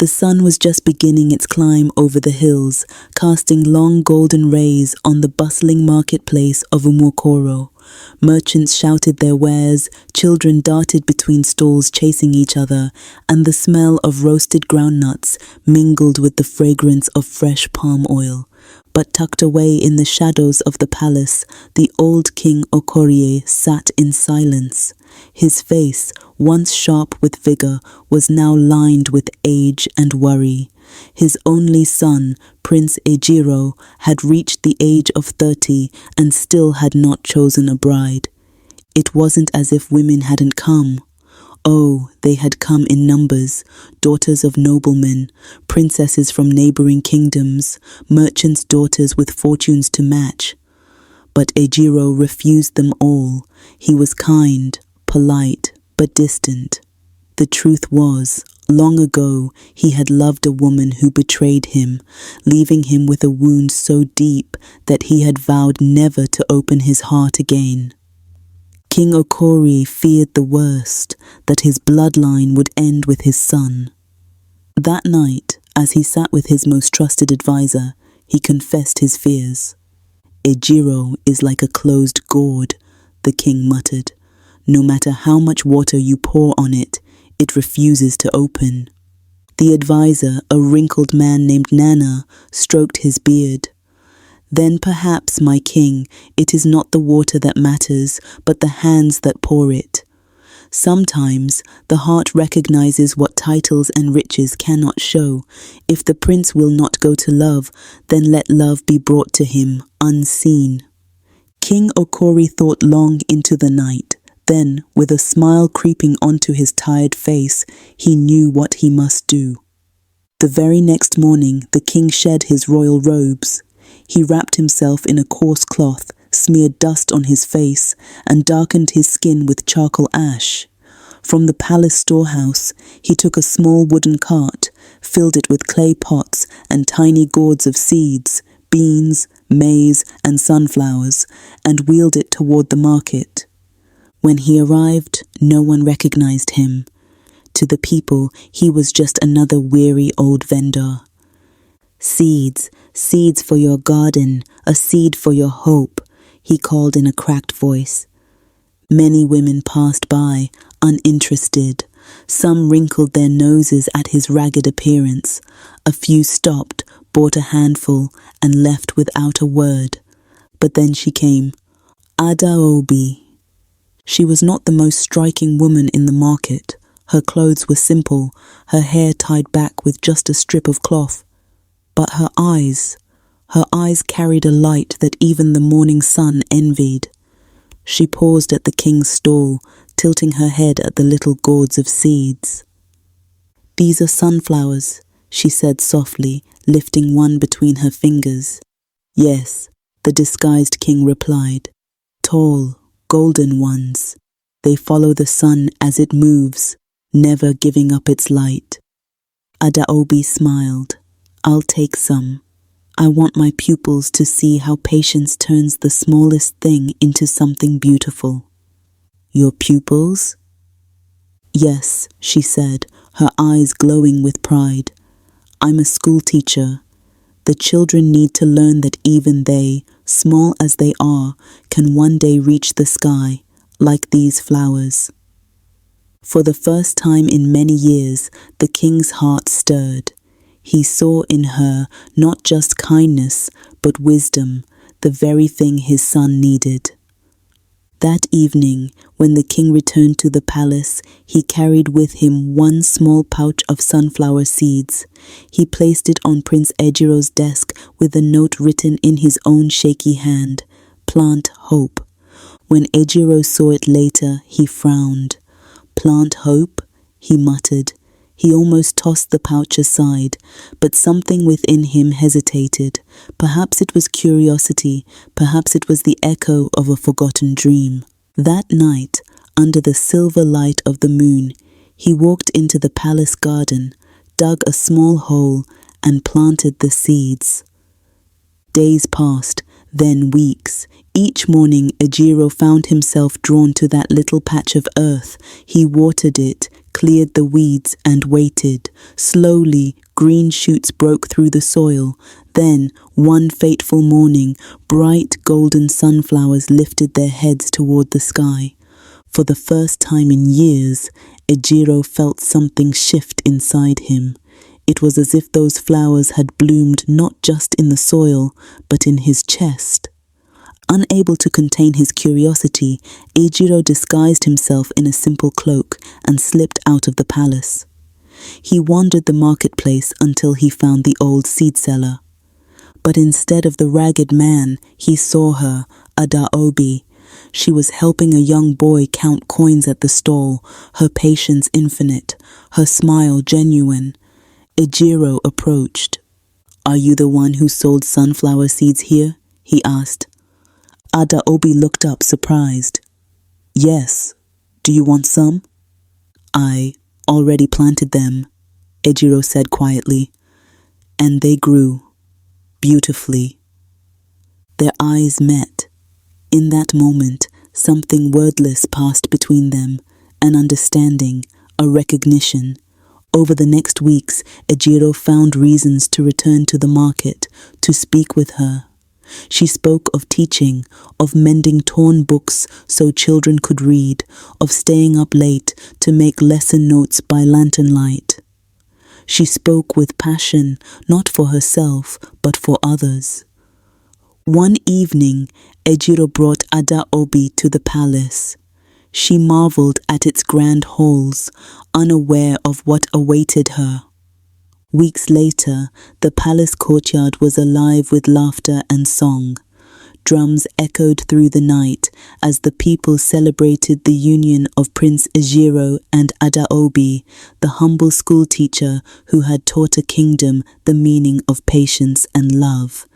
The sun was just beginning its climb over the hills, casting long golden rays on the bustling marketplace of Umokoro. Merchants shouted their wares, children darted between stalls chasing each other, and the smell of roasted groundnuts mingled with the fragrance of fresh palm oil. But tucked away in the shadows of the palace, the old King Okorie sat in silence. His face, once sharp with vigor, was now lined with age and worry. His only son, Prince Ejiro, had reached the age of 30 and still had not chosen a bride. It wasn't as if women hadn't come. Oh, they had come in numbers, daughters of noblemen, princesses from neighboring kingdoms, merchants' daughters with fortunes to match. But Ejiro refused them all. He was kind, polite, but distant. The truth was, long ago, he had loved a woman who betrayed him, leaving him with a wound so deep that he had vowed never to open his heart again. King Okorie feared the worst, that his bloodline would end with his son. That night, as he sat with his most trusted advisor, he confessed his fears. "Ejiro is like a closed gourd," the king muttered. "No matter how much water you pour on it, it refuses to open." The advisor, a wrinkled man named Nana, stroked his beard. "Then perhaps, my king, it is not the water that matters, but the hands that pour it. Sometimes the heart recognizes what titles and riches cannot show. If the prince will not go to love, then let love be brought to him, unseen." King Okorie thought long into the night. Then, with a smile creeping onto his tired face, he knew what he must do. The very next morning, the king shed his royal robes. He wrapped himself in a coarse cloth, smeared dust on his face, and darkened his skin with charcoal ash. From the palace storehouse, he took a small wooden cart, filled it with clay pots and tiny gourds of seeds, beans, maize, and sunflowers, and wheeled it toward the market. When he arrived, no one recognized him. To the people, he was just another weary old vendor. "Seeds, seeds for your garden, a seed for your hope," he called in a cracked voice. Many women passed by, uninterested. Some wrinkled their noses at his ragged appearance. A few stopped, bought a handful, and left without a word. But then she came, Adaobi. She was not the most striking woman in the market. Her clothes were simple, her hair tied back with just a strip of cloth. But her eyes carried a light that even the morning sun envied. She paused at the king's stall, tilting her head at the little gourds of seeds. "These are sunflowers," she said softly, lifting one between her fingers. "Yes," the disguised king replied. "Tall, golden ones. They follow the sun as it moves, never giving up its light." Adaobi smiled. "I'll take some. I want my pupils to see how patience turns the smallest thing into something beautiful." "Your pupils?" "Yes," she said, her eyes glowing with pride. "I'm a school teacher. The children need to learn that even they, small as they are, can one day reach the sky, like these flowers." For the first time in many years, the king's heart stirred. He saw in her not just kindness, but wisdom, the very thing his son needed. That evening, when the king returned to the palace, he carried with him one small pouch of sunflower seeds. He placed it on Prince Ejiro's desk with a note written in his own shaky hand, "Plant hope." When Ejiro saw it later, he frowned. "Plant hope?" he muttered. He almost tossed the pouch aside, but something within him hesitated. Perhaps it was curiosity, perhaps it was the echo of a forgotten dream. That night, under the silver light of the moon, he walked into the palace garden, dug a small hole, and planted the seeds. Days passed, then weeks. Each morning, Ejiro found himself drawn to that little patch of earth. He watered it, cleared the weeds and waited. Slowly, green shoots broke through the soil. Then, one fateful morning, bright golden sunflowers lifted their heads toward the sky. For the first time in years, Ejiro felt something shift inside him. It was as if those flowers had bloomed not just in the soil, but in his chest. Unable to contain his curiosity, Ejiro disguised himself in a simple cloak and slipped out of the palace. He wandered the marketplace until he found the old seed seller. But instead of the ragged man, he saw her, Adaobi. She was helping a young boy count coins at the stall, her patience infinite, her smile genuine. Ejiro approached. "Are you the one who sold sunflower seeds here?" he asked. Adaobi looked up surprised. "Yes. Do you want some?" "I already planted them," Ejiro said quietly. "And they grew beautifully." Their eyes met. In that moment, something wordless passed between them, an understanding, a recognition. Over the next weeks, Ejiro found reasons to return to the market, to speak with her. She spoke of teaching, of mending torn books so children could read, of staying up late to make lesson notes by lantern light. She spoke with passion, not for herself, but for others. One evening, Ejiro brought Adaobi to the palace. She marveled at its grand halls, unaware of what awaited her. Weeks later, the palace courtyard was alive with laughter and song. Drums echoed through the night as the people celebrated the union of Prince Ejiro and Adaobi, the humble schoolteacher who had taught a kingdom the meaning of patience and love.